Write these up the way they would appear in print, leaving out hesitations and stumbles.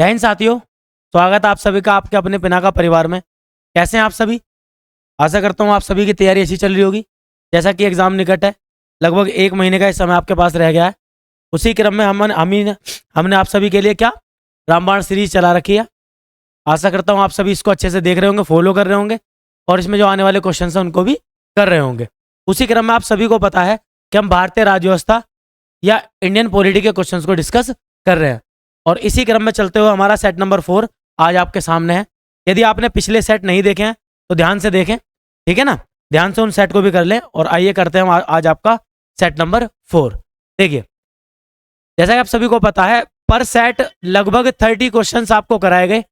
जय हिंद साथियों, स्वागत है आप सभी का आपके अपने पिनाका परिवार में। कैसे हैं आप सभी? आशा करता हूँ आप सभी की तैयारी अच्छी चल रही होगी। जैसा कि एग्जाम निकट है, लगभग 1 महीने का इस समय आपके पास रह गया है। उसी क्रम में हमने आप सभी के लिए क्या रामबाण सीरीज चला रखी है। आशा करता हूँ आप सभी इसको अच्छे से देख रहे होंगे, फॉलो कर रहे होंगे और इसमें जो आने वाले क्वेश्चन हैं उनको भी कर रहे होंगे। उसी क्रम में आप सभी को पता है कि हम भारतीय राज्य व्यवस्था या इंडियन पॉलिटी के क्वेश्चंस को डिस्कस कर रहे हैं और इसी क्रम में चलते हुए हमारा सेट नंबर 4 आज आपके सामने है। यदि आपने पिछले सेट नहीं देखे हैं तो ध्यान से देखें, ठीक है ना। ध्यान से उन सेट को भी कर लें और आइए करते हैं आज आपका सेट नंबर 4। देखिए, जैसा कि आप सभी को पता है पर सेट लगभग 30 क्वेश्चन आपको कराए गए,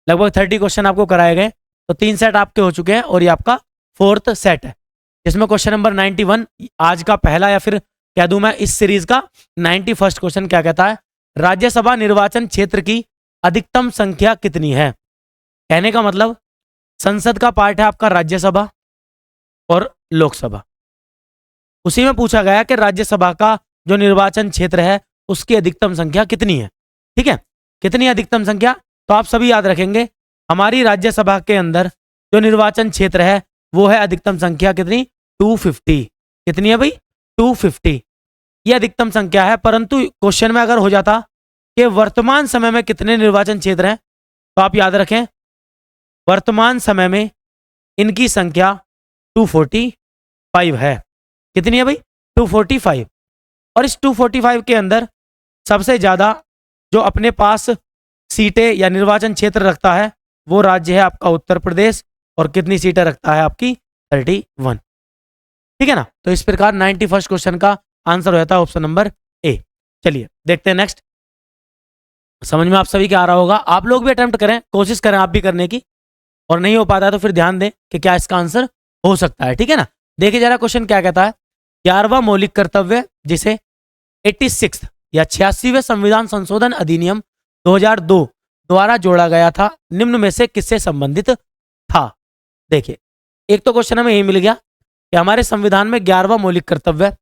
लगभग 30 क्वेश्चन आपको कराए गए। तो 3 सेट आपके हो चुके हैं और ये आपका 4th सेट है, जिसमें क्वेश्चन नंबर 91 आज का पहला या फिर कह दूं मैं इस सीरीज का 91st क्वेश्चन क्या कहता है, राज्यसभा निर्वाचन क्षेत्र की अधिकतम संख्या कितनी है। कहने का मतलब संसद का पार्ट है आपका राज्यसभा और लोकसभा। उसी में पूछा गया कि राज्यसभा का जो निर्वाचन क्षेत्र है उसकी अधिकतम संख्या कितनी है। ठीक है, कितनी अधिकतम संख्या, तो आप सभी याद रखेंगे हमारी राज्यसभा के अंदर जो निर्वाचन क्षेत्र है वो है अधिकतम संख्या कितनी, 250। कितनी है भाई, 250। ये अधिकतम संख्या है। परंतु क्वेश्चन में अगर हो जाता कि वर्तमान समय में कितने निर्वाचन क्षेत्र हैं, तो आप याद रखें वर्तमान समय में इनकी संख्या 245 है। कितनी है भाई, 245। और इस 245 के अंदर सबसे ज्यादा जो अपने पास सीटें या निर्वाचन क्षेत्र रखता है वो राज्य है आपका उत्तर प्रदेश और कितनी सीटें रखता है आपकी, 31। ठीक है ना। तो इस प्रकार 91st क्वेश्चन का आंसर हो जाता है ऑप्शन नंबर ए। चलिए देखते हैं नेक्स्ट। समझ में आप सभी क्या आ रहा होगा। आप लोग भी अटेम्प्ट करें, कोशिश करें आप भी करने की, और नहीं हो पाता है तो फिर ध्यान दें कि क्या इसका आंसर हो सकता है। ठीक है ना। देखिए जरा क्वेश्चन क्या कहता है, 11वां मौलिक कर्तव्य जिसे 86 या 86वें संविधान संशोधन अधिनियम 2002 द्वारा जोड़ा गया था, निम्न में से किससे संबंधित था। देखिए एक तो क्वेश्चन हमें यही मिल गया कि हमारे संविधान में 11वां मौलिक कर्तव्य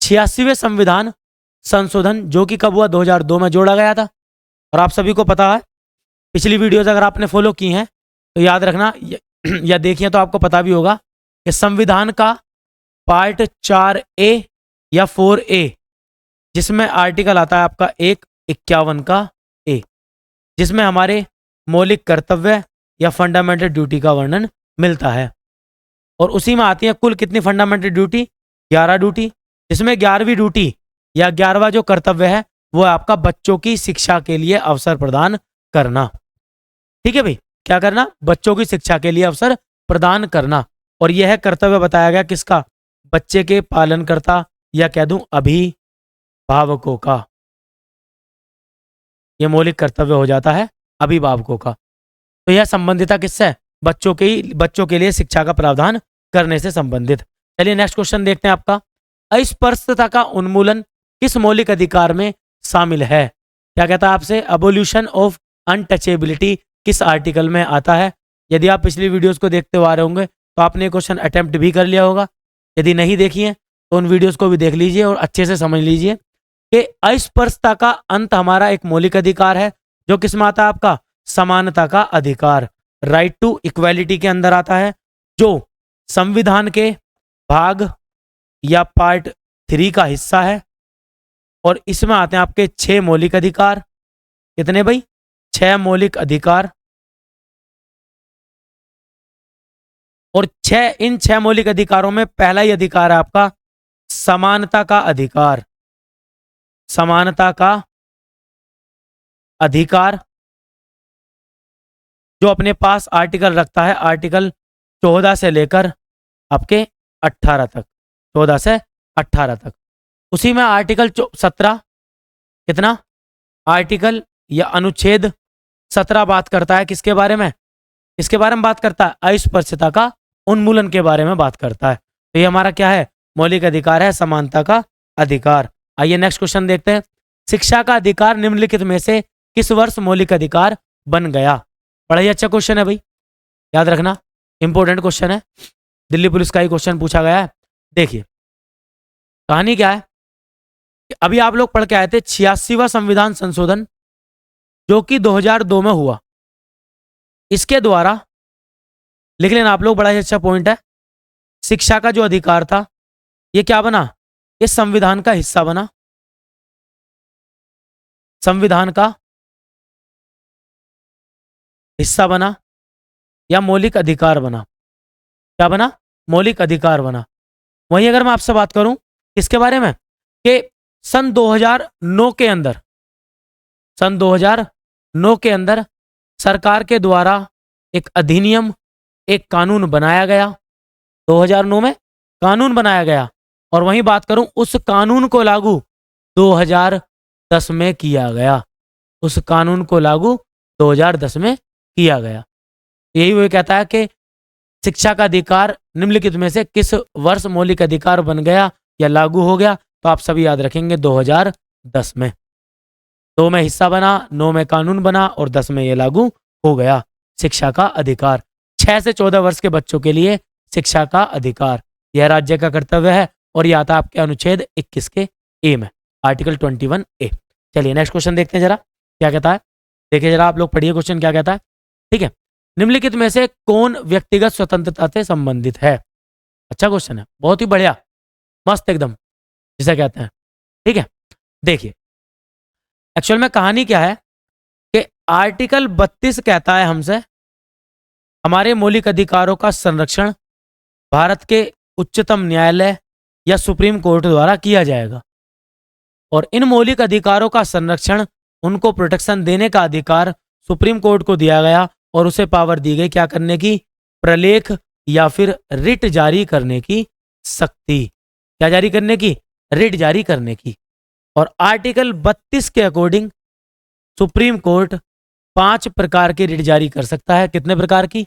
86वें संविधान संशोधन जो कि कब हुआ, 2002 में जोड़ा गया था। और आप सभी को पता है पिछली वीडियोस अगर आपने फॉलो की हैं तो याद रखना या देखिए तो आपको पता भी होगा कि संविधान का पार्ट 4A या 4A जिसमें आर्टिकल आता है आपका 151 का ए, जिसमें हमारे मौलिक कर्तव्य या फंडामेंटल ड्यूटी का वर्णन मिलता है। और उसी में आती है कुल कितनी फंडामेंटल ड्यूटी, 11 ड्यूटी, जिसमें 11वीं ड्यूटी या 11वां जो कर्तव्य है वो है आपका बच्चों की शिक्षा के लिए अवसर प्रदान करना। ठीक है भाई, क्या करना, बच्चों की शिक्षा के लिए अवसर प्रदान करना। और यह कर्तव्य बताया गया किसका, बच्चे के पालनकर्ता या कह दूं अभिभावकों का। यह मौलिक कर्तव्य हो जाता है अभिभावकों का। तो यह संबंधित किससे है, बच्चों के लिए शिक्षा का प्रावधान करने से संबंधित। चलिए नेक्स्ट क्वेश्चन देखते हैं आपका, अस्पृश्यता का उन्मूलन किस मौलिक अधिकार में शामिल है। क्या कहता है आपसे, अबोल्यूशन ऑफ अनटचेबिलिटी किस आर्टिकल में आता है। यदि आप पिछली वीडियोस को देखते हुए आ रहे होंगे तो आपने क्वेश्चन अटेम्प्ट भी कर लिया होगा। यदि नहीं देखिए तो उन वीडियोस को भी देख लीजिए और अच्छे से समझ लीजिए कि अस्पृश्यता का अंत हमारा एक मौलिक अधिकार है जो किस में आता है आपका, समानता का अधिकार, राइट टू इक्वालिटी के अंदर आता है, जो संविधान के भाग या पार्ट 3 का हिस्सा है। और इसमें आते हैं आपके 6 मौलिक अधिकार। कितने भाई, 6 मौलिक अधिकार। और इन 6 मौलिक अधिकारों में पहला ही अधिकार है आपका समानता का अधिकार। समानता का अधिकार जो अपने पास आर्टिकल रखता है, आर्टिकल 14 से लेकर आपके 18 तक, 14 से 18 तक। उसी में आर्टिकल 17 कितना, आर्टिकल या अनुच्छेद 17 बात करता है किसके बारे में, इसके बारे में बात करता है, अस्पृश्यता का उन्मूलन के बारे में बात करता है। तो ये हमारा क्या है, मौलिक अधिकार है, समानता का अधिकार। आइए नेक्स्ट क्वेश्चन देखते हैं, शिक्षा का अधिकार निम्नलिखित में से किस वर्ष मौलिक अधिकार बन गया। बड़ा ही अच्छा क्वेश्चन है भाई, याद रखना, इंपॉर्टेंट क्वेश्चन है, दिल्ली पुलिस का ही क्वेश्चन पूछा गया है। देखिए कहानी क्या है, अभी आप लोग पढ़ के आए थे 86वां संविधान संशोधन जो कि 2002 में हुआ। इसके द्वारा लिख लेना आप लोग, बड़ा ही अच्छा पॉइंट है। शिक्षा का जो अधिकार था ये क्या बना, ये संविधान का हिस्सा बना, संविधान का हिस्सा बना या मौलिक अधिकार बना। क्या बना, मौलिक अधिकार बना। वहीं अगर मैं आपसे बात करूं इसके बारे में कि सन 2009 के अंदर, सन 2009 के अंदर सरकार के द्वारा एक अधिनियम, एक कानून बनाया गया। 2009 में कानून बनाया गया। और वहीं बात करूं उस कानून को लागू 2010 में किया गया। उस कानून को लागू 2010 में किया गया। यही वो कहता है कि शिक्षा का अधिकार निम्नलिखित में से किस वर्ष मौलिक अधिकार बन गया या लागू हो गया, तो आप सभी याद रखेंगे 2010 में। 2 में हिस्सा बना, 9 में कानून बना और 10 में यह लागू हो गया। शिक्षा का अधिकार 6 से 14 वर्ष के बच्चों के लिए शिक्षा का अधिकार, यह राज्य का कर्तव्य है और यह आता है आपके अनुच्छेद 21 के ए में, आर्टिकल 21 ए। चलिए नेक्स्ट क्वेश्चन देखते हैं जरा क्या कहता है। देखिए जरा आप लोग पढ़िए क्वेश्चन क्या कहता है। ठीक है, निम्नलिखित में से कौन व्यक्तिगत स्वतंत्रता से संबंधित है। अच्छा क्वेश्चन है, बहुत ही बढ़िया, मस्त एकदम जिसे कहते हैं। ठीक है, देखिए एक्चुअल में कहानी क्या है कि आर्टिकल 32 कहता है हमसे हमारे मौलिक अधिकारों का संरक्षण भारत के उच्चतम न्यायालय या सुप्रीम कोर्ट द्वारा किया जाएगा। और इन मौलिक अधिकारों का संरक्षण, उनको प्रोटेक्शन देने का अधिकार सुप्रीम कोर्ट को दिया गया और उसे पावर दी गई क्या करने की, प्रलेख या फिर रिट जारी करने की शक्ति। क्या जारी करने की, रिट जारी करने की। और आर्टिकल 32 के अकॉर्डिंग सुप्रीम कोर्ट 5 प्रकार की रिट जारी कर सकता है। कितने प्रकार की,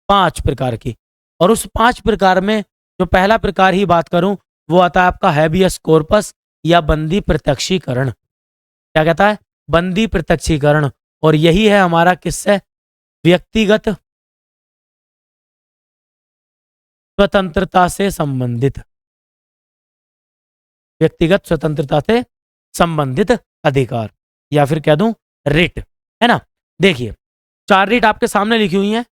5 प्रकार की। और उस 5 प्रकार में जो पहला प्रकार ही बात करूं वो आता है आपका हैबियस कॉर्पस या बंदी प्रत्यक्षीकरण। क्या कहता है, बंदी प्रत्यक्षीकरण। और यही है हमारा किससे, व्यक्तिगत स्वतंत्रता से संबंधित, व्यक्तिगत स्वतंत्रता से संबंधित अधिकार या फिर कह दूं रिट, है ना। देखिए 4 रिट आपके सामने लिखी हुई हैं।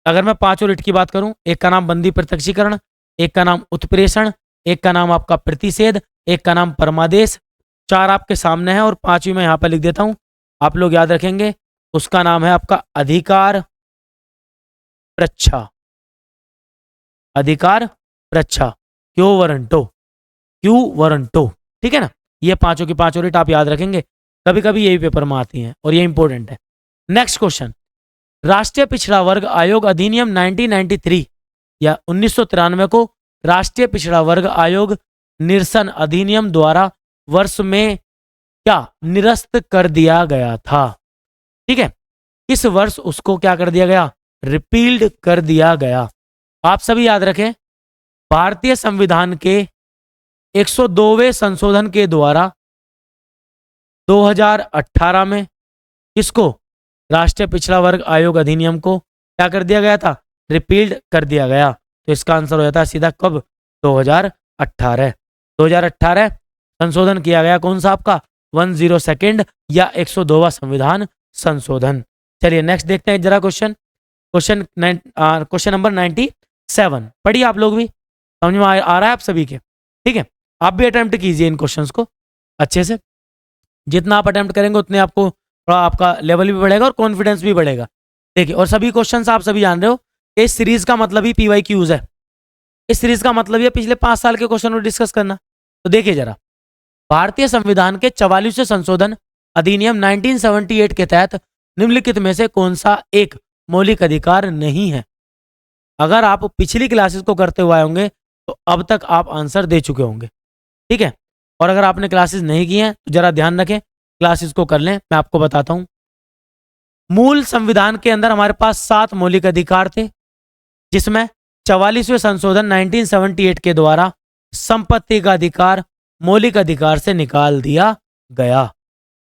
अगर मैं 5 रिट की बात करूं, एक का नाम बंदी प्रत्यक्षीकरण, एक का नाम उत्प्रेषण, एक का नाम आपका प्रतिषेध, एक का नाम परमादेश। 4 आपके सामने हैं और 5वीं मैं यहां पर लिख देता हूं, आप लोग याद रखेंगे। उसका नाम है आपका अधिकार प्रच्छा, अधिकार प्रच्छा, क्यों वरंटो, क्यों वरंटो। ठीक है ना, ये 5 की 5 रिट आप याद रखेंगे, कभी कभी यही पेपर में आती हैं और ये इंपॉर्टेंट है। नेक्स्ट क्वेश्चन, राष्ट्रीय पिछड़ा वर्ग आयोग अधिनियम 1993 या 1993 को राष्ट्रीय पिछड़ा वर्ग आयोग निरसन अधिनियम द्वारा वर्ष में क्या निरस्त कर दिया गया था। ठीक है, इस वर्ष उसको क्या कर दिया गया, रिपील्ड कर दिया गया। आप सभी याद रखें, भारतीय संविधान के 102वें संशोधन के द्वारा 2018 में किसको, राष्ट्रीय पिछड़ा वर्ग आयोग अधिनियम को क्या कर दिया गया था, रिपील्ड कर दिया गया। तो इसका आंसर हो जाता है सीधा कब, 2018। 2018 संशोधन किया गया, कौन सा आपका 102 या 102वां संविधान संशोधन। चलिए नेक्स्ट देखते हैं जरा क्वेश्चन नंबर 97। पढ़िए आप लोग भी, समझ में आ रहा है आप सभी के। ठीक है, आप भी अटेम्प्ट कीजिए इन क्वेश्चंस को अच्छे से। जितना आप अटेम्प्ट करेंगे उतने आपको थोड़ा आपका लेवल भी बढ़ेगा और कॉन्फिडेंस भी बढ़ेगा। देखिए, और सभी क्वेश्चंस आप सभी जान रहे हो, इस सीरीज का मतलब ही PYQs है। इस सीरीज का मतलब ये पिछले 5 साल के क्वेश्चन को डिस्कस करना। तो देखिए जरा, भारतीय संविधान के 44वें संशोधन अधिनियम 1978 के तहत निम्नलिखित में से कौन सा एक मौलिक अधिकार नहीं है। अगर आप पिछली क्लासेस को करते हुए आए होंगे तो अब तक आप आंसर दे चुके होंगे। ठीक है, और अगर आपने क्लासेस नहीं की हैं तो जरा ध्यान रखें, क्लासेस को कर लें। मैं आपको बताता हूं, मूल संविधान के अंदर हमारे पास 7 मौलिक अधिकार थे, जिसमें 44वें संशोधन 1978 के द्वारा संपत्ति का अधिकार मौलिक अधिकार से निकाल दिया गया,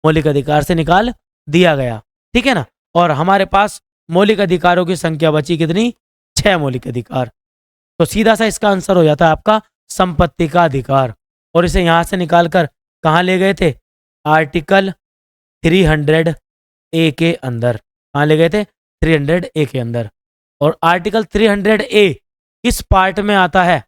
मौलिक अधिकार से निकाल दिया गया। ठीक है ना, और हमारे पास मौलिक अधिकारों की संख्या बची कितनी, 6 मौलिक अधिकार। तो सीधा सा इसका आंसर हो जाता है आपका संपत्ति का अधिकार। और इसे यहां से निकालकर कहां ले गए थे, आर्टिकल 308 ए के अंदर। कहाँ ले गए थे? 300 ए के अंदर। और आर्टिकल 300 ए किस पार्ट में आता है?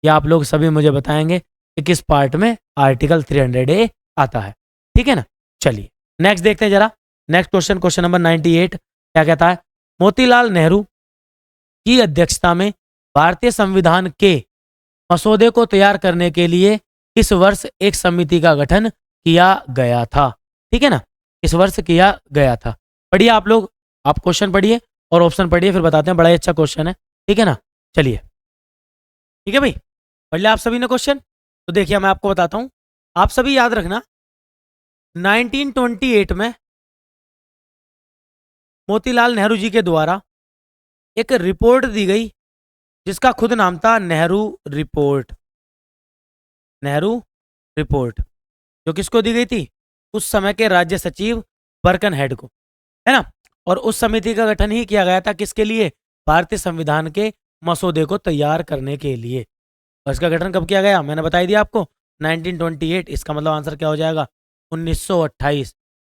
ये आप लोग सभी मुझे बताएंगे कि किस पार्ट में आर्टिकल 300 ए आता है। ठीक है ना? चलिए नेक्स्ट देखते हैं जरा। नेक्स्ट क्वेश्चन, क्वेश्चन नंबर 98 क्या कहता है? मोतीलाल नेहरू की अध्यक्षता में भारतीय संविधान के मसौदे को तैयार करने के लिए किस वर्ष एक समिति का गठन किया गया था? ठीक है ना? इस वर्ष किया गया था। पढ़िए आप लोग, आप क्वेश्चन पढ़िए और ऑप्शन पढ़िए, फिर बताते हैं। बड़ा ही अच्छा क्वेश्चन है। ठीक है ना? चलिए ठीक है भाई, पढ़ लिया आप सभी ने क्वेश्चन? तो देखिए मैं आपको बताता हूं, आप सभी याद रखना 1928 में मोतीलाल नेहरू जी के द्वारा एक रिपोर्ट दी गई जिसका खुद नाम था नेहरू रिपोर्ट। नेहरू रिपोर्ट जो किसको दी गई थी? उस समय के राज्य सचिव बर्कन हेड को, है ना? और उस समिति का गठन ही किया गया था किसके लिए? भारतीय संविधान के मसौदे को तैयार करने के लिए। और इसका गठन कब किया गया? मैंने बता ही दिया आपको, 1928। इसका मतलब आंसर क्या हो जाएगा? 1928।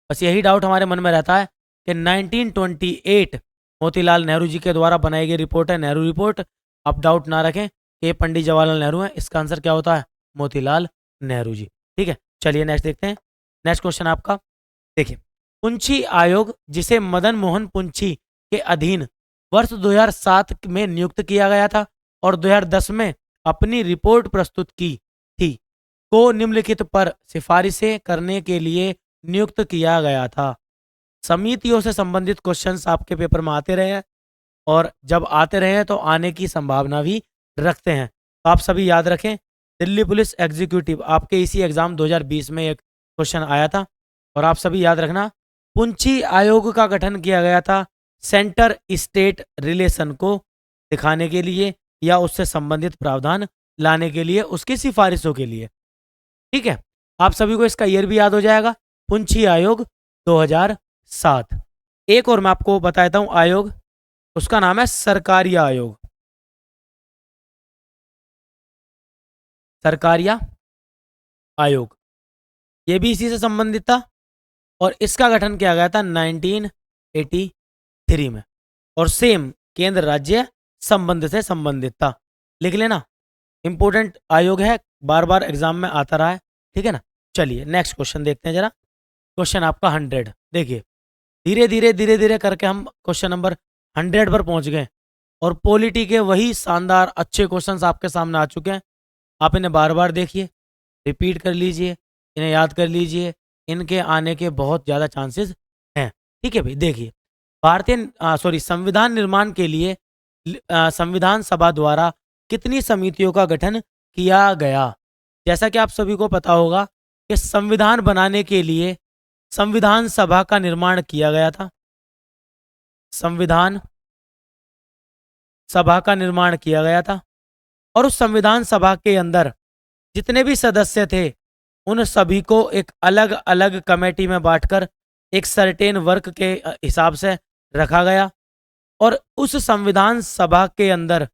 बस यही डाउट हमारे मन में रहता है कि 1928 मोतीलाल नेहरू जी के द्वारा बनाई गई रिपोर्ट है नेहरू रिपोर्ट। आप डाउट ना रखें कि पंडित जवाहरलाल नेहरू है। इसका आंसर क्या होता है? मोतीलाल नेहरू जी। ठीक है, चलिए नेक्स्ट देखते हैं। नेक्स्ट क्वेश्चन आपका देखिए, पुंछी आयोग जिसे मदन मोहन पुंछी के अधीन वर्ष 2007 में नियुक्त किया गया था और 2010 में अपनी रिपोर्ट प्रस्तुत की थी, को निम्नलिखित पर सिफारिशें करने के लिए नियुक्त किया गया था। समितियों से संबंधित क्वेश्चंस आपके पेपर में आते रहे हैं और जब आते रहे हैं तो आने की संभावना भी रखते हैं। तो आप सभी याद रखें, दिल्ली पुलिस एग्जीक्यूटिव आपके इसी एग्जाम 2020 में एक क्वेश्चन आया था। और आप सभी याद रखना, पुंछी आयोग का गठन किया गया था सेंटर स्टेट रिलेशन को दिखाने के लिए या उससे संबंधित प्रावधान लाने के लिए, उसकी सिफारिशों के लिए। ठीक है, आप सभी को इसका ईयर भी याद हो जाएगा, पुंछी आयोग 2007। एक और मैं आपको बताता हूं आयोग, उसका नाम है सरकारिया आयोग। सरकारिया आयोग ये भी इसी से संबंधित था और इसका गठन किया गया था 1983 में और सेम केंद्र राज्य संबंध से संबंधित था। लिख लेना, इंपॉर्टेंट आयोग है, बार बार एग्जाम में आता रहा है। ठीक है ना? चलिए नेक्स्ट क्वेश्चन देखते हैं जरा। क्वेश्चन आपका 100। देखिए धीरे धीरे करके हम क्वेश्चन नंबर 100 पर पहुंच गए और पॉलिटी के वही शानदार अच्छे क्वेश्चंस आपके सामने आ चुके हैं। आप इन्हें बार बार देखिए, रिपीट कर लीजिए, इन्हें याद कर लीजिए, इनके आने के बहुत ज़्यादा चांसेस हैं। ठीक है भाई, देखिए संविधान निर्माण के लिए संविधान सभा द्वारा कितनी समितियों का गठन किया गया? जैसा कि आप सभी को पता होगा कि संविधान बनाने के लिए संविधान सभा का निर्माण किया गया था। संविधान सभा का निर्माण किया गया था और उस संविधान सभा के अंदर जितने भी सदस्य थे उन सभी को एक अलग अलग कमेटी में बांटकर एक सर्टेन वर्क के हिसाब से रखा गया और उस संविधान सभा के अंदर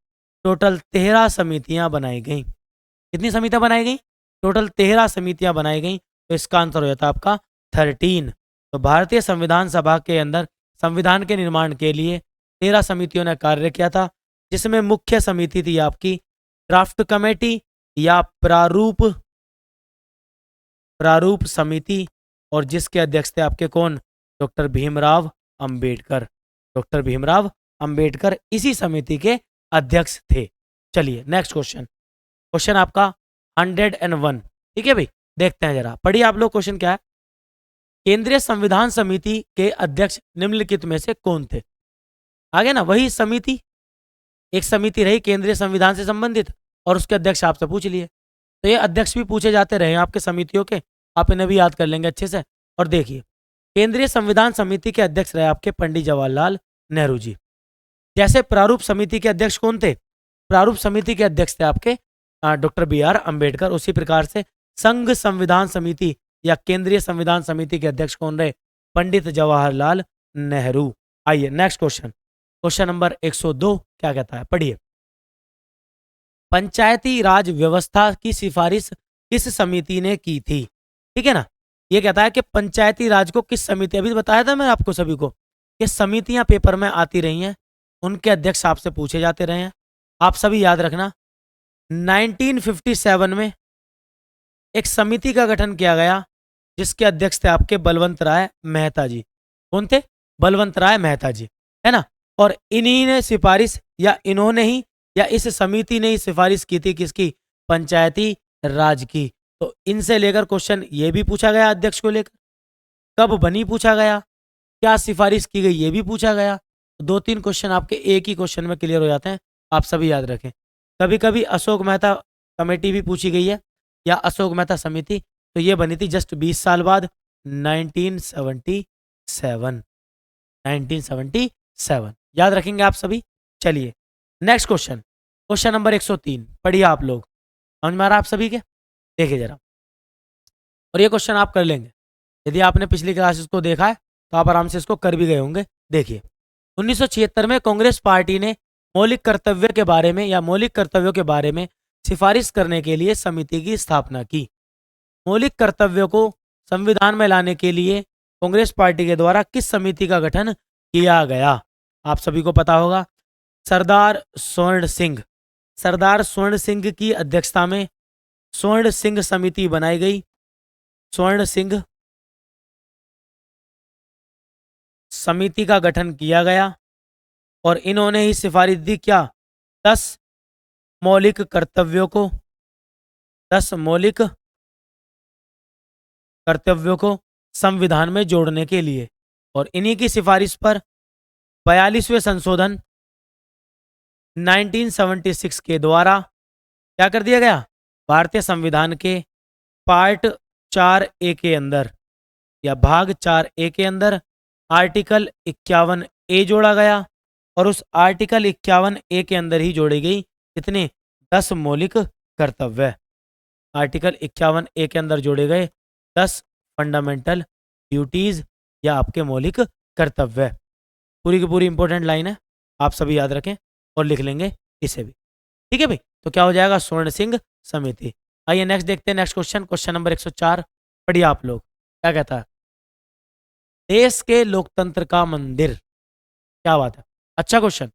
टोटल 13 समितियां बनाई गई। कितनी समितियां बनाई गई? टोटल 13 समितियां बनाई गई। तो इसका आंसर हो जाता है आपका 13। तो भारतीय संविधान सभा के अंदर संविधान के निर्माण के लिए 13 समितियों ने कार्य किया था, जिसमें मुख्य समिति थी आपकी ड्राफ्ट कमेटी या प्रारूप समिति और जिसके अध्यक्ष थे आपके कौन? डॉक्टर भीमराव अंबेडकर। डॉक्टर भीमराव अंबेडकर इसी समिति के अध्यक्ष थे। चलिए नेक्स्ट क्वेश्चन, क्वेश्चन आपका 101। ठीक है भाई, देखते हैं जरा, पढ़िए आप लोग क्वेश्चन क्या है। केंद्रीय संविधान समिति के अध्यक्ष निम्नलिखित में से कौन थे? आगे ना वही समिति, एक समिति रही केंद्रीय संविधान से संबंधित और उसके अध्यक्ष आपसे पूछ लिए। तो ये अध्यक्ष भी पूछे जाते रहे आपके समितियों के, आप इन्हें भी याद कर लेंगे अच्छे से। और देखिए केंद्रीय संविधान समिति के अध्यक्ष रहे आपके पंडित जवाहरलाल नेहरू जी। जैसे प्रारूप समिति के अध्यक्ष कौन थे? प्रारूप समिति के अध्यक्ष थे आपके डॉक्टर बी.आर. अंबेडकर। उसी प्रकार से संघ संविधान समिति या केंद्रीय संविधान समिति के अध्यक्ष कौन रहे? पंडित जवाहरलाल नेहरू। आइए नेक्स्ट क्वेश्चन, क्वेश्चन नंबर 102 क्या कहता है, पढ़िए। पंचायती राज व्यवस्था की सिफारिश किस समिति ने की थी? ठीक है ना? ये कहता है कि पंचायती राज को किस समिति, अभी बताया था मैं आपको सभी को कि समितियां पेपर में आती रही हैं, उनके अध्यक्ष आपसे पूछे जाते रहे हैं। आप सभी याद रखना 1957 में एक समिति का गठन किया गया जिसके अध्यक्ष थे आपके बलवंत राय मेहता जी। कौन थे? बलवंत राय मेहता जी, है ना। और इन्हीं ने सिफारिश, या इन्होंने ही, या इस समिति ने ही सिफारिश की थी किसकी? पंचायती राज की। तो इनसे लेकर क्वेश्चन ये भी पूछा गया अध्यक्ष को लेकर, कब बनी पूछा गया, क्या सिफारिश की गई ये भी पूछा गया। दो तीन क्वेश्चन आपके एक ही क्वेश्चन में क्लियर हो जाते हैं, आप सभी याद रखें। कभी कभी अशोक मेहता कमेटी भी पूछी गई है, या अशोक मेहता समिति, तो ये बनी थी जस्ट 20 साल बाद 1977। 1977 याद रखेंगे आप सभी। चलिए नेक्स्ट क्वेश्चन, क्वेश्चन नंबर 103 पढ़िए आप लोग। समझ में आ रहा आप सभी के? देखिए जरा, और ये क्वेश्चन आप कर लेंगे, यदि आपने पिछली क्लासेस को देखा है तो आप आराम से इसको कर भी गए होंगे। देखिए 1976 में कांग्रेस पार्टी ने मौलिक कर्तव्य के बारे में, या मौलिक कर्तव्यों के बारे में सिफारिश करने के लिए समिति की स्थापना की। मौलिक कर्तव्यों को संविधान में लाने के लिए कांग्रेस पार्टी के द्वारा किस समिति का गठन किया गया? आप सभी को पता होगा, सरदार स्वर्ण सिंह। सरदार स्वर्ण सिंह की अध्यक्षता में स्वर्ण सिंह समिति बनाई गई। स्वर्ण सिंह समिति का गठन किया गया और इन्होंने ही सिफारिश दी क्या? 10 मौलिक कर्तव्यों को, 10 मौलिक कर्तव्यों को संविधान में जोड़ने के लिए। और इन्हीं की सिफारिश पर 42वें संशोधन 1976 के द्वारा क्या कर दिया गया? भारतीय संविधान के पार्ट 4A के अंदर, या भाग 4A के अंदर आर्टिकल 51A जोड़ा गया। और उस आर्टिकल 51A के अंदर ही जोड़ी गई कितने? 10 मौलिक कर्तव्य। आर्टिकल 51A के अंदर जोड़े गए 10 फंडामेंटल ड्यूटीज, या आपके मौलिक कर्तव्य। पूरी की पूरी इंपॉर्टेंट लाइन है, आप सभी याद रखें और लिख लेंगे इसे भी। ठीक है भाई, तो क्या हो जाएगा? स्वर्ण सिंह समिति। आइए नेक्स्ट देखते हैं, नेक्स्ट क्वेश्चन, क्वेश्चन नंबर 104 पढ़िए आप लोग। क्या कहता है? देश के लोकतंत्र का मंदिर। क्या बात है, अच्छा क्वेश्चन,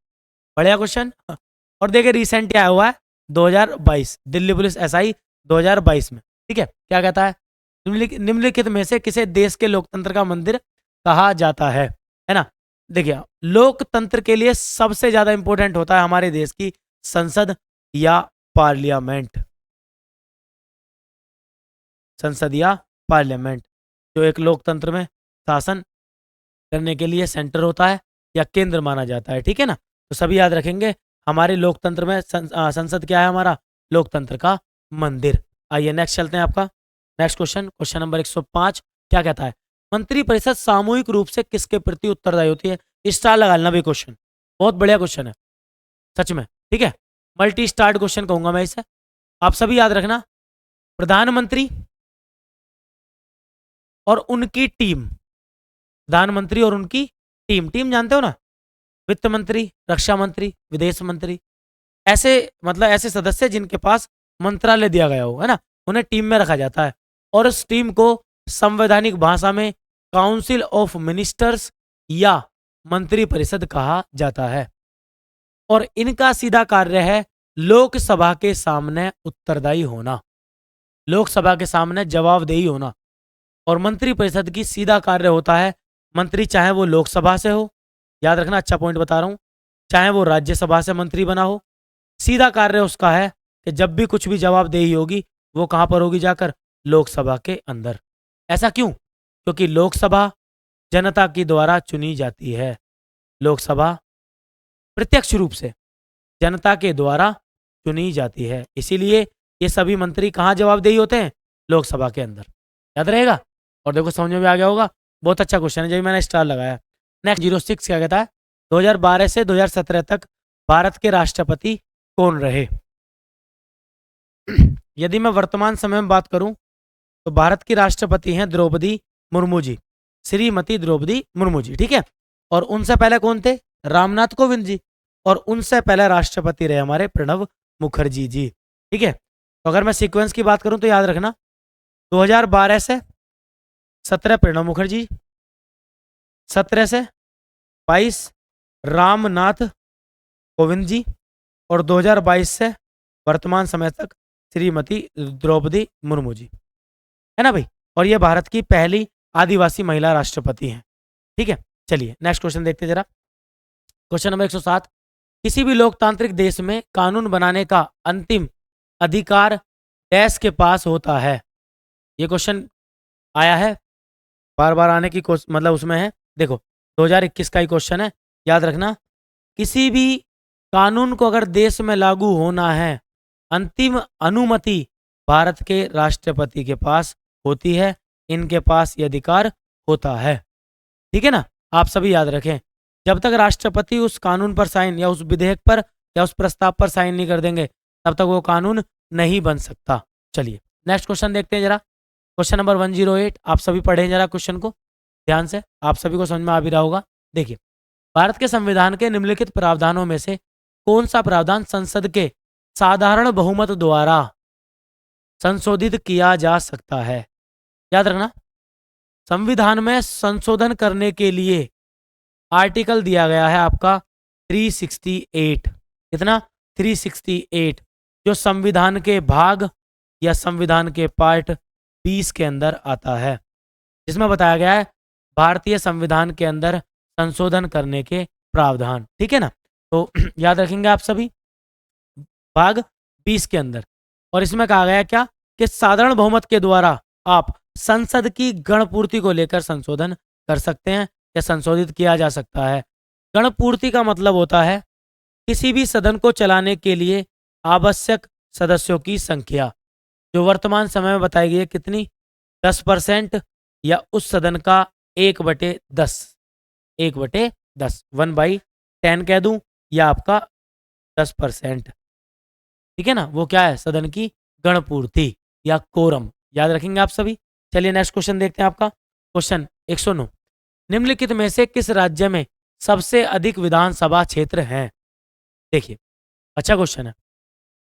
बढ़िया क्वेश्चन। और देखिए रिसेंट आया हुआ है 2022, दिल्ली पुलिस एसआई 2022 में। ठीक है, क्या कहता है? निम्नलिखित में से किसे देश के लोकतंत्र का मंदिर कहा जाता है ना। देखिए लोकतंत्र के लिए सबसे ज्यादा इंपॉर्टेंट होता है हमारे देश की संसद या पार्लियामेंट। संसद या पार्लियामेंट, जो एक लोकतंत्र में शासन करने के लिए सेंटर होता है या केंद्र माना जाता है। ठीक है ना, तो सभी याद रखेंगे हमारे लोकतंत्र में संसद क्या है? हमारा लोकतंत्र का मंदिर। आइए नेक्स्ट चलते हैं आपका नेक्स्ट क्वेश्चन, क्वेश्चन नंबर 105 क्या कहता है? मंत्रिपरिषद सामूहिक रूप से किसके प्रति उत्तरदायी होती है? स्टार लगा लेना भी क्वेश्चन, बहुत बढ़िया क्वेश्चन है सच में। ठीक है, मल्टी स्टार्ट क्वेश्चन कहूंगा मैं इसे, आप सभी याद रखना। प्रधानमंत्री और उनकी टीम, प्रधानमंत्री और उनकी टीम, टीम जानते हो ना? वित्त मंत्री, रक्षा मंत्री, विदेश मंत्री, ऐसे मतलब ऐसे सदस्य जिनके पास मंत्रालय दिया गया हो, है ना, उन्हें टीम में रखा जाता है। और उस टीम को संवैधानिक भाषा में काउंसिल ऑफ मिनिस्टर्स या मंत्रिपरिषद कहा जाता है। और इनका सीधा कार्य है लोकसभा के सामने उत्तरदायी होना, लोकसभा के सामने जवाबदेही होना। और मंत्रिपरिषद की सीधा कार्य होता है, मंत्री चाहे वो लोकसभा से हो, याद रखना अच्छा पॉइंट बता रहा हूं, चाहे वो राज्यसभा से मंत्री बना हो, सीधा कार्य उसका है कि जब भी कुछ भी जवाबदेही होगी वो कहां पर होगी? जाकर लोकसभा के अंदर। ऐसा क्यों? क्योंकि लोकसभा जनता के द्वारा चुनी जाती है। लोकसभा प्रत्यक्ष रूप से जनता के द्वारा चुनी जाती है, इसीलिए ये सभी मंत्री कहाँ जवाबदेही होते हैं? लोकसभा के अंदर। याद रहेगा? और देखो समझ में आ गया होगा, बहुत अच्छा क्वेश्चन है, जब मैंने स्टार लगाया। नेक्स्ट 06 क्या कहता है? 2012 से 2017 तक भारत के राष्ट्रपति कौन रहे? यदि मैं वर्तमान समय में बात करूं तो भारत की राष्ट्रपति हैं द्रौपदी मुर्मू जी, श्रीमती द्रौपदी मुर्मू जी। ठीक है, और उनसे पहले कौन थे? रामनाथ कोविंद जी। और उनसे पहले राष्ट्रपति रहे हमारे प्रणब मुखर्जी जी। ठीक है, तो अगर मैं सीक्वेंस की बात करूं तो याद रखना 2012 से 17 प्रणब मुखर्जी, 17 से 22 रामनाथ कोविंद जी, और 2022 से वर्तमान समय तक श्रीमती द्रौपदी मुर्मू जी, है ना भाई। और ये भारत की पहली आदिवासी महिला राष्ट्रपति हैं। ठीक है, चलिए नेक्स्ट क्वेश्चन देखते हैं जरा। क्वेश्चन नंबर 107, किसी भी लोकतांत्रिक देश में कानून बनाने का अंतिम अधिकार डैश के पास होता है। ये क्वेश्चन आया है, बार बार आने की मतलब उसमें है। देखो 2021 का ही क्वेश्चन है, याद रखना। किसी भी कानून को अगर देश में लागू होना है, अंतिम अनुमति भारत के राष्ट्रपति के पास होती है। इनके पास ये अधिकार होता है। ठीक है ना, आप सभी याद रखें, जब तक राष्ट्रपति उस कानून पर साइन या उस विधेयक पर या उस प्रस्ताव पर साइन नहीं कर देंगे, तब तक वो कानून नहीं बन सकता। चलिए नेक्स्ट क्वेश्चन देखते हैं जरा। क्वेश्चन नंबर 108, आप सभी पढ़ें जरा क्वेश्चन को ध्यान से, आप सभी को समझ में आ भी रहा होगा। देखिए, भारत के संविधान के निम्नलिखित प्रावधानों में से कौन सा प्रावधान संसद के साधारण बहुमत द्वारा संशोधित किया जा सकता है। याद रखना, संविधान में संशोधन करने के लिए आर्टिकल दिया गया है आपका 368। कितना? 368, जो संविधान के भाग या संविधान के पार्ट 20 के अंदर आता है, जिसमें बताया गया है भारतीय संविधान के अंदर संशोधन करने के प्रावधान। ठीक है ना, तो याद रखेंगे आप सभी, भाग 20 के अंदर। और इसमें कहा गया क्या कि साधारण बहुमत के द्वारा आप संसद की गणपूर्ति को लेकर संशोधन कर सकते हैं या संशोधित किया जा सकता है। गणपूर्ति का मतलब होता है किसी भी सदन को चलाने के लिए आवश्यक सदस्यों की संख्या, जो वर्तमान समय में बताई गई है कितनी, 10% या उस सदन का 1/10, 1/10, 1/10 कह दूं, या आपका 10%। ठीक है ना, वो क्या है, सदन की गणपूर्ति या कोरम। याद रखेंगे आप सभी। चलिए नेक्स्ट क्वेश्चन देखते हैं आपका। क्वेश्चन 109, निम्नलिखित में से किस राज्य में सबसे अधिक विधानसभा क्षेत्र हैं। देखिए, अच्छा क्वेश्चन है।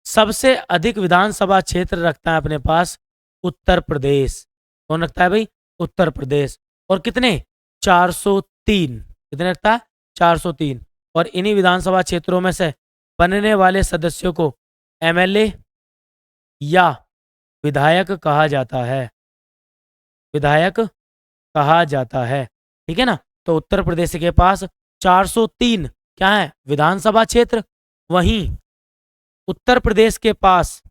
सबसे अधिक विधानसभा क्षेत्र रखता है अपने पास उत्तर प्रदेश। कौन रखता है भाई? उत्तर प्रदेश। और कितने? 403। कितने रखता है? 403। और इन्हीं विधानसभा क्षेत्रों में से बनने वाले सदस्यों को एमएलए या विधायक कहा जाता है। विधायक कहा जाता है। ठीक है ना, तो उत्तर प्रदेश के पास 403 क्या है? विधानसभा क्षेत्र। वहीं उत्तर प्रदेश के पास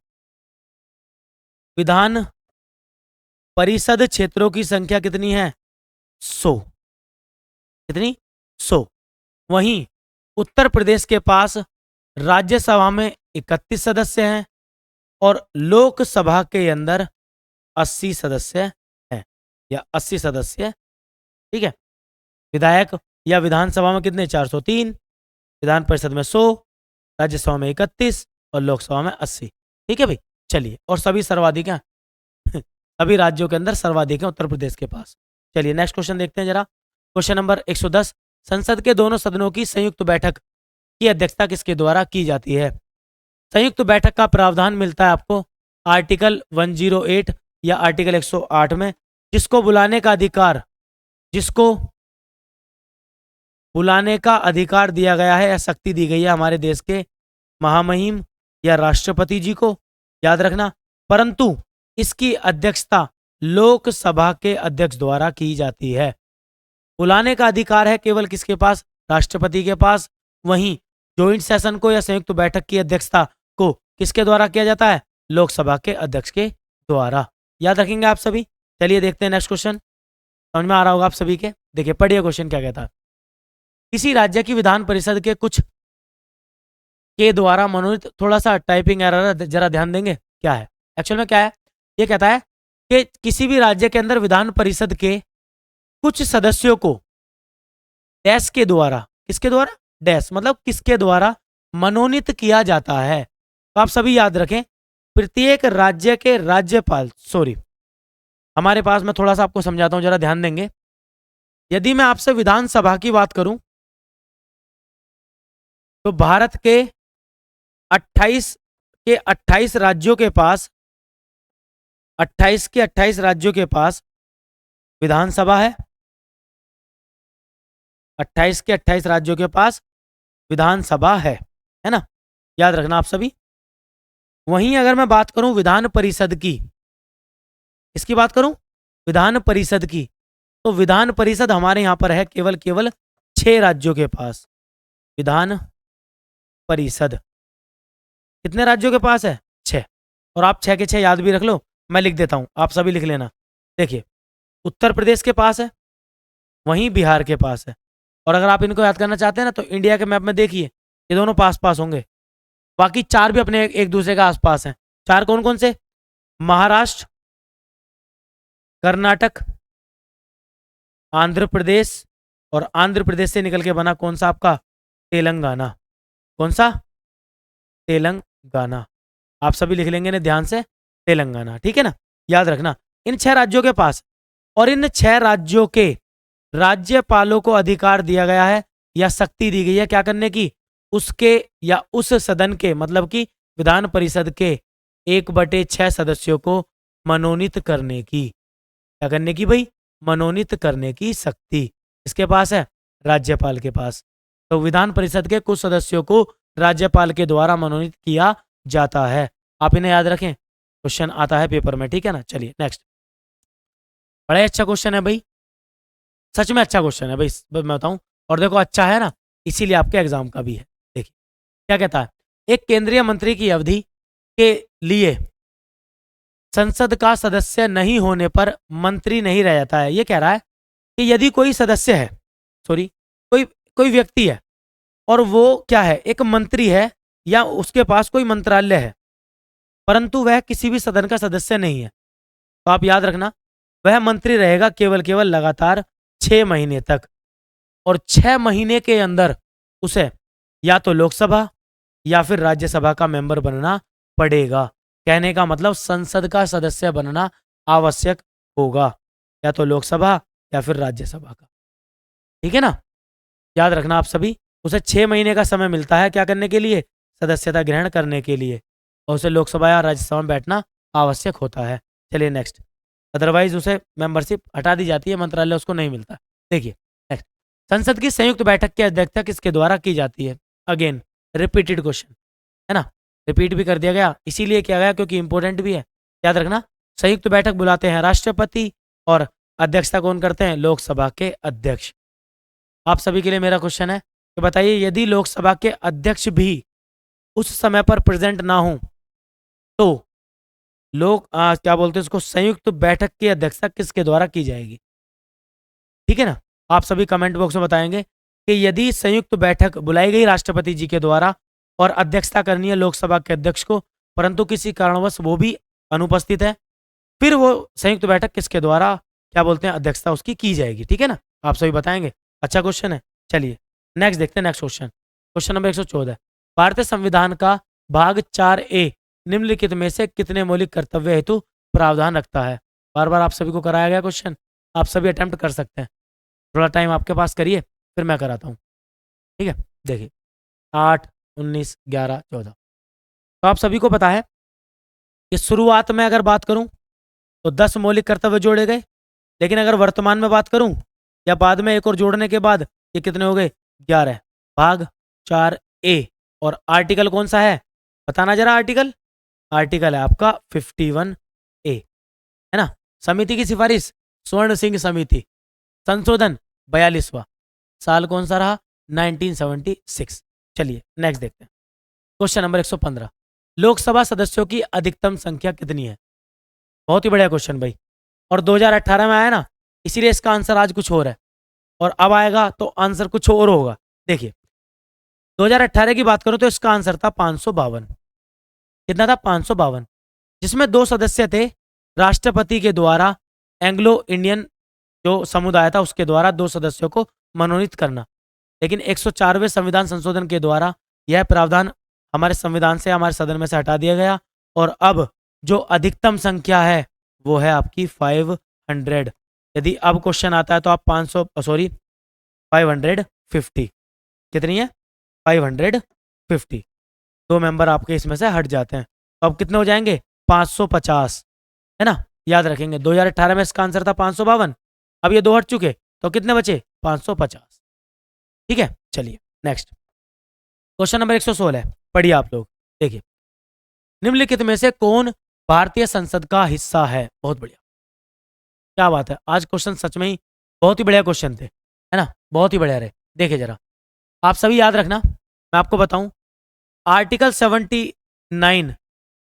विधान परिषद क्षेत्रों की संख्या कितनी है? 100। कितनी? 100। वहीं उत्तर प्रदेश के पास राज्यसभा में 31 सदस्य हैं और लोकसभा के अंदर 80 सदस्य हैं, या 80 सदस्य। ठीक है, विधायक या विधानसभा में कितने? 403, विधान परिषद में 100, राज्यसभा में 31 और लोकसभा में 80। ठीक है भाई, चलिए, और सभी सर्वाधिक हैं सभी राज्यों के अंदर सर्वाधिक हैं उत्तर प्रदेश के पास। चलिए नेक्स्ट क्वेश्चन देखते हैं जरा। क्वेश्चन नंबर 110, संसद के दोनों सदनों की संयुक्त बैठक की अध्यक्षता किसके द्वारा की जाती है। संयुक्त बैठक का प्रावधान मिलता है आपको आर्टिकल 108 या आर्टिकल 108 में, जिसको बुलाने का अधिकार दिया गया है या शक्ति दी गई है हमारे देश के महामहिम या राष्ट्रपति जी को। याद रखना, परंतु इसकी अध्यक्षता लोकसभा के अध्यक्ष द्वारा की जाती है। बुलाने का अधिकार है केवल किसके पास? राष्ट्रपति के पास। वहीं ज्वाइंट सेशन को या संयुक्त बैठक की अध्यक्षता को किसके द्वारा किया जाता है? लोकसभा के अध्यक्ष के द्वारा। याद रखेंगे आप सभी। चलिए देखते हैं नेक्स्ट क्वेश्चन, समझ में आ रहा होगा आप सभी के। देखिए पढ़िए क्वेश्चन क्या कहता है। किसी राज्य की विधान परिषद के कुछ के द्वारा मनोनीत, थोड़ा सा टाइपिंग एरर है, जरा ध्यान देंगे। क्या है एक्चुअल में, क्या है? ये कहता है कि किसी भी राज्य के अंदर विधान परिषद के कुछ सदस्यों को डैश के द्वारा, किसके द्वारा? डैश मतलब किसके द्वारा मनोनीत किया जाता है। तो आप सभी याद रखें, प्रत्येक राज्य के राज्यपाल, हमारे पास, मैं थोड़ा सा आपको समझाता हूं, जरा ध्यान देंगे। यदि मैं आपसे विधानसभा की बात करूं तो भारत के 28 राज्यों के पास 28 राज्यों के पास विधानसभा है, 28 के 28 राज्यों के पास विधानसभा है ना, याद रखना आप सभी। वहीं अगर मैं बात करूं विधान परिषद की, इसकी बात करूं विधान परिषद की, तो विधान परिषद हमारे यहां पर है केवल केवल 6 राज्यों के पास। विधान परिषद कितने राज्यों के पास है? 6। और आप 6 के 6 याद भी रख लो, मैं लिख देता हूं, आप सभी लिख लेना। देखिए, उत्तर प्रदेश के पास है, वहीं बिहार के पास है। और अगर आप इनको याद करना चाहते हैं ना, तो इंडिया के मैप में देखिए, ये दोनों पास पास होंगे। बाकी 4 भी अपने एक दूसरे के आसपास हैं। 4 कौन कौन से? महाराष्ट्र, कर्नाटक, आंध्र प्रदेश, और आंध्र प्रदेश से निकल के बना कौन सा आपका? तेलंगाना। कौन सा? तेलंगाना। आप सभी लिख लेंगे ना ध्यान से, तेलंगाना, ठीक है ना, याद रखना। इन 6 राज्यों के पास, और इन 6 राज्यों के राज्यपालों को अधिकार दिया गया है या शक्ति दी गई है क्या करने की? उसके या उस सदन के, मतलब कि विधान परिषद के 1/6 सदस्यों को मनोनीत करने की। क्या करने की भाई? मनोनीत करने की शक्ति इसके पास है, राज्यपाल के पास। तो विधान परिषद के कुछ सदस्यों को राज्यपाल के द्वारा मनोनीत किया जाता है। आप इन्हें याद रखें, क्वेश्चन आता है पेपर में, ठीक है ना। चलिए नेक्स्ट। बड़ा ही अच्छा क्वेश्चन है भाई, सच में अच्छा क्वेश्चन है भाई, मैं बताऊं। और देखो अच्छा है ना, इसीलिए आपके एग्जाम का भी है। देखिए क्या कहता है, एक केंद्रीय मंत्री की अवधि के लिए संसद का सदस्य नहीं होने पर मंत्री नहीं रह जाता है। ये कह रहा है कि यदि कोई सदस्य है, सॉरी, कोई कोई व्यक्ति है और वो क्या है, एक मंत्री है या उसके पास कोई मंत्रालय है, परंतु वह किसी भी सदन का सदस्य नहीं है, तो आप याद रखना वह मंत्री रहेगा केवल केवल लगातार 6 महीने तक। और 6 महीने के अंदर उसे या तो लोकसभा या फिर राज्यसभा का मेंबर बनना पड़ेगा। कहने का मतलब संसद का सदस्य बनना आवश्यक होगा, या तो लोकसभा या फिर राज्यसभा का, ठीक है ना, याद रखना आप सभी। उसे 6 महीने का समय मिलता है क्या करने के लिए? सदस्यता ग्रहण करने के लिए, और उसे लोकसभा या राज्यसभा में बैठना आवश्यक होता है। चलिए नेक्स्ट। अदरवाइज उसे मेंबरशिप हटा दी जाती है, मंत्रालय उसको नहीं मिलता। देखिए नेक्स्ट, संसद की संयुक्त बैठक की अध्यक्षता किसके द्वारा की जाती है? अगेन रिपीटेड क्वेश्चन है ना, रिपीट भी कर दिया गया, इसीलिए किया गया क्योंकि इंपॉर्टेंट भी है। याद रखना, संयुक्त बैठक बुलाते हैं राष्ट्रपति और अध्यक्षता कौन करते हैं? लोकसभा के अध्यक्ष। आप सभी के लिए मेरा क्वेश्चन है कि बताइए, यदि लोकसभा के अध्यक्ष भी उस समय पर प्रेजेंट ना हो तो लोग क्या बोलते हैं उसको, संयुक्त बैठक की अध्यक्षता किसके द्वारा की जाएगी? ठीक है ना, आप सभी कमेंट बॉक्स में बताएंगे कि यदि संयुक्त बैठक बुलाई गई राष्ट्रपति जी के द्वारा और अध्यक्षता करनी है लोकसभा के अध्यक्ष को, परंतु किसी कारणवश वो भी अनुपस्थित है, फिर वो संयुक्त बैठक किसके द्वारा क्या बोलते हैं अध्यक्षता उसकी की जाएगी। ठीक है ना, आप सभी बताएंगे। अच्छा क्वेश्चन है। चलिए नेक्स्ट देखते हैं, नेक्स्ट क्वेश्चन, क्वेश्चन नंबर 114। भारतीय संविधान का भाग 4A निम्नलिखित में से कितने मौलिक कर्तव्य हेतु प्रावधान रखता है? बार बार आप सभी को कराया गया क्वेश्चन, आप सभी अटेम्प्ट कर सकते हैं, थोड़ा टाइम आपके पास करिए फिर मैं कराता हूँ। ठीक है, देखिए 8, 19, 11, 14। तो आप सभी को पता है कि शुरुआत में अगर बात करूं तो 10 मौलिक कर्तव्य जोड़े गए, लेकिन अगर वर्तमान में बात करूं या बाद में एक और जोड़ने के बाद ये कितने हो गए? 11। भाग 4A। और आर्टिकल कौन सा है बताना जरा? आर्टिकल आर्टिकल है आपका 51A, है ना। समिति की सिफारिश स्वर्ण सिंह समिति, संशोधन 42वां, साल कौन सा रहा? 1976। चलिए नेक्स्ट देखते हैं, क्वेश्चन नंबर 115। लोकसभा सदस्यों की अधिकतम संख्या कितनी है? बहुत ही बढ़िया क्वेश्चन भाई, और 2018 में आया ना, इसीलिए इसका आंसर आज कुछ और है और अब आएगा तो आंसर कुछ और होगा। देखिए 2018 की बात करूं तो इसका आंसर था 552। कितना था? 552, जिसमें 2 सदस्य थे राष्ट्रपति के द्वारा, एंग्लो इंडियन जो समुदाय था उसके द्वारा 2 सदस्यों को मनोनीत करना। लेकिन 104वें संविधान संशोधन के द्वारा यह प्रावधान हमारे संविधान से, हमारे सदन में से हटा दिया गया, और अब जो अधिकतम संख्या है वो है आपकी 500। यदि अब क्वेश्चन आता है तो आप 550, कितनी है? 550। 2 मेंबर आपके इसमें से हट जाते हैं, तो अब कितने हो जाएंगे? 550, है ना, याद रखेंगे। 2018 में इसका आंसर था 552, अब ये 2 हट चुके तो कितने बचे? 550। ठीक है, चलिए नेक्स्ट क्वेश्चन नंबर 116 है, पढ़िए आप लोग। देखिए, निम्नलिखित में से कौन भारतीय संसद का हिस्सा है? बहुत बढ़िया, क्या बात है, आज क्वेश्चन सच में ही बहुत ही बढ़िया क्वेश्चन थे, है ना, बहुत ही बढ़िया रहे। देखिए जरा, आप सभी याद रखना, मैं आपको बताऊं, आर्टिकल 79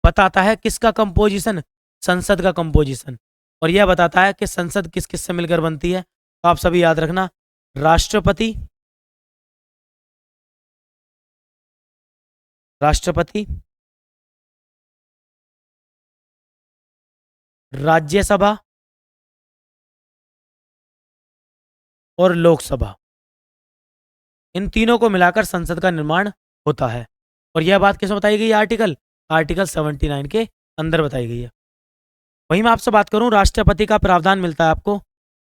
बताता है किसका कंपोजिशन? संसद का कंपोजिशन। और यह बताता है कि संसद किस किस से मिलकर बनती है। तो आप सभी याद रखना, राष्ट्रपति, राष्ट्रपति, राज्यसभा और लोकसभा, इन तीनों को मिलाकर संसद का निर्माण होता है। और यह बात किसमें बताई गई है? आर्टिकल 79 के अंदर बताई गई है। वहीं मैं आपसे बात करूं, राष्ट्रपति का प्रावधान मिलता है आपको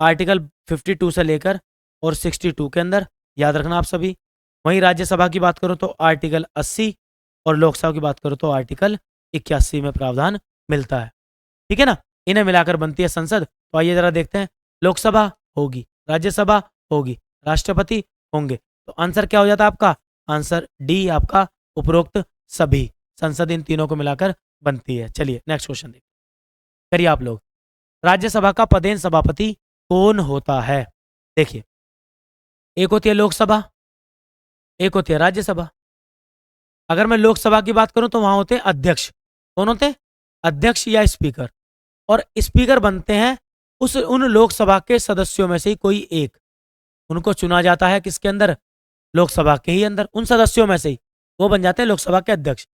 आर्टिकल 52 से लेकर और 62 के अंदर, याद रखना आप सभी। वहीं राज्यसभा की बात करो तो आर्टिकल 80 और लोकसभा की बात करो तो आर्टिकल 81 में प्रावधान मिलता है। ठीक है ना, इन्हें मिलाकर बनती है संसद। तो आइए जरा देखते हैं, लोकसभा होगी, राज्यसभा होगी, राष्ट्रपति होंगे, तो आंसर क्या हो जाता है आपका? आंसर डी आपका, उपरोक्त सभी। संसद इन तीनों को मिलाकर बनती है। चलिए नेक्स्ट क्वेश्चन देखिए, करिए आप लोग। राज्यसभा का पदेन सभापति कौन होता है? देखिए, एक होती है लोकसभा, एक होती है राज्यसभा। अगर मैं लोकसभा की बात करूं तो वहां होते हैं अध्यक्ष। कौन होते हैं? अध्यक्ष या स्पीकर। और स्पीकर बनते हैं उन लोकसभा के सदस्यों में से ही कोई एक। उनको चुना जाता है किसके अंदर? लोकसभा के ही अंदर, उन सदस्यों में से ही वो बन जाते हैं लोकसभा के अध्यक्ष।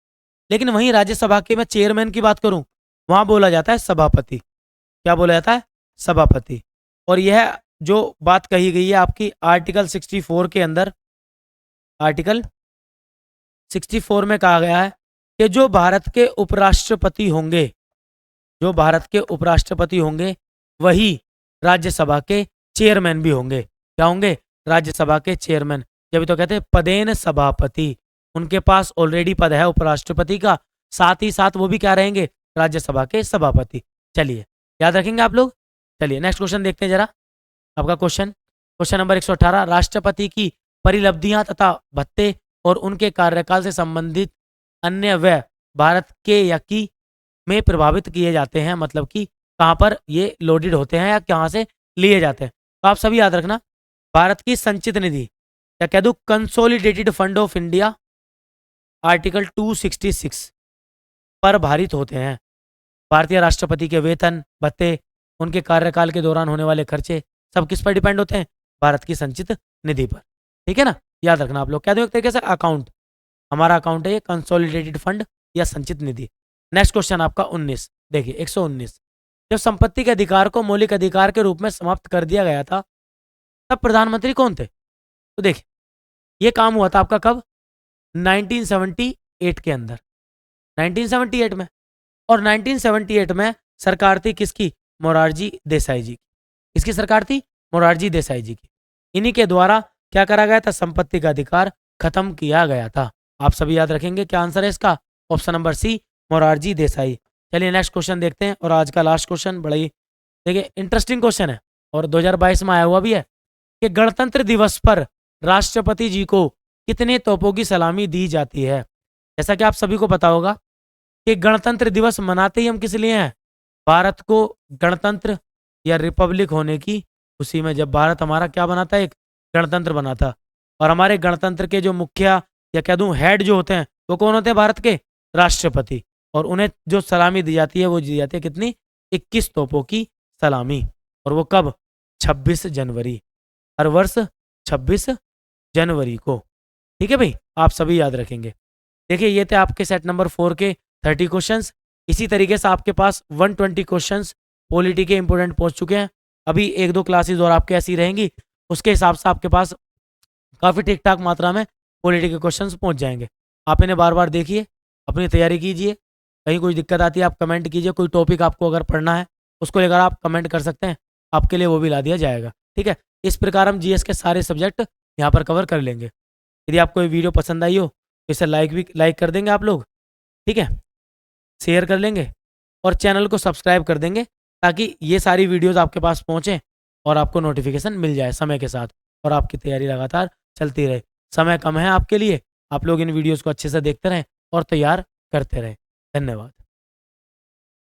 लेकिन वहीं राज्यसभा के मैं चेयरमैन की बात करूं, वहां बोला जाता है सभापति। क्या बोला जाता है? सभापति। और यह जो बात कही गई है आपकी आर्टिकल 64 के अंदर, आर्टिकल 64 में कहा गया है कि जो भारत के उपराष्ट्रपति होंगे, जो भारत के उपराष्ट्रपति होंगे वही राज्यसभा के चेयरमैन भी होंगे। क्या होंगे? राज्यसभा के चेयरमैन। जब तो कहते हैं पदेन सभापति, उनके पास ऑलरेडी पद है उपराष्ट्रपति का, साथ ही साथ वो भी क्या रहेंगे? राज्यसभा के सभापति। चलिए याद रखेंगे आप लोग। चलिए नेक्स्ट क्वेश्चन देखते हैं जरा, आपका क्वेश्चन नंबर 118, राष्ट्रपति की परिलब्धियां तथा भत्ते और उनके कार्यकाल से संबंधित अन्य व्यय भारत के या की में प्रभावित किए जाते हैं, मतलब कि कहां पर ये लोडेड होते हैं या कहां से लिए जाते हैं। तो आप सभी याद रखना, भारत की संचित निधि, या कह दूं consolidated fund of India, article 266 पर भारित होते हैं। भारतीय राष्ट्रपति के वेतन, भत्ते, उनके कार्यकाल के दौरान होने वाले खर्चे सब किस पर डिपेंड होते हैं? भारत की संचित निधि पर। ठीक है ना, याद रखना आप लोग। कह दो एक तरीके से अकाउंट, हमारा अकाउंट है ये कंसोलिडेटेड फंड या संचित निधि। नेक्स्ट क्वेश्चन आपका 19, देखिए 119, जब संपत्ति के अधिकार को मौलिक अधिकार के रूप में समाप्त कर दिया गया था तब प्रधानमंत्री कौन थे? तो देखिए, ये काम हुआ था आपका कब? 1978 के अंदर, 1978 में। और 1978 में सरकार थी किसकी? मोरारजी देसाई जी की। किसकी सरकार थी? मोरारजी देसाई जी की। इन्हीं के द्वारा क्या करा गया था? संपत्ति का अधिकार खत्म किया गया था। आप सभी याद रखेंगे क्या आंसर है इसका? Option number C, Morarji Desai. चलिए नेक्स्ट क्वेश्चन देखते हैं, और आज का लास्ट क्वेश्चन बड़ा ही देखिए इंटरेस्टिंग क्वेश्चन है और 2022 में आया हुआ भी है कि गणतंत्र दिवस पर राष्ट्रपति जी को कितने तोपों की सलामी दी जाती है? जैसा कि आप सभी को पता होगा कि गणतंत्र दिवस मनाते ही हम किस लिए हैं? भारत को गणतंत्र या रिपब्लिक होने की खुशी में, जब भारत हमारा क्या बना था? एक गणतंत्र बना था। और हमारे गणतंत्र के जो मुखिया या कह दूं हेड जो होते हैं वो कौन होते हैं? भारत के राष्ट्रपति। और उन्हें जो सलामी दी जाती है वो दी जाती है कितनी? 21 तोपों की सलामी। और वो कब? 26 जनवरी, हर वर्ष 26 जनवरी को। ठीक है भाई, आप सभी याद रखेंगे। देखिए ये थे आपके सेट नंबर 4 के 30 क्वेश्चंस। इसी तरीके से आपके पास 120 क्वेश्चंस पॉलिटी के इंपोर्टेंट पहुंच चुके हैं। अभी 1-2 क्लासेस और आपके ऐसी रहेंगी, उसके हिसाब से आपके पास काफ़ी ठीक ठाक मात्रा में पॉलिटी के क्वेश्चंस पहुंच जाएंगे। आप इन्हें बार बार देखिए, अपनी तैयारी कीजिए। कहीं कोई दिक्कत आती है आप कमेंट कीजिए, कोई टॉपिक आपको अगर पढ़ना है उसको लेकर आप कमेंट कर सकते हैं, आपके लिए वो भी ला दिया जाएगा। ठीक है, इस प्रकार हम जीएस के सारे सब्जेक्ट यहाँ पर कवर कर लेंगे। यदि आपको ये वीडियो पसंद आई हो तो इसे लाइक कर देंगे आप लोग। ठीक है, शेयर कर लेंगे और चैनल को सब्सक्राइब कर देंगे ताकि ये सारी वीडियोस आपके पास पहुँचें और आपको नोटिफिकेशन मिल जाए समय के साथ और आपकी तैयारी लगातार चलती रहे। समय कम है आपके लिए, आप लोग इन वीडियोज़ को अच्छे से देखते रहें और तैयार करते रहें। धन्यवाद।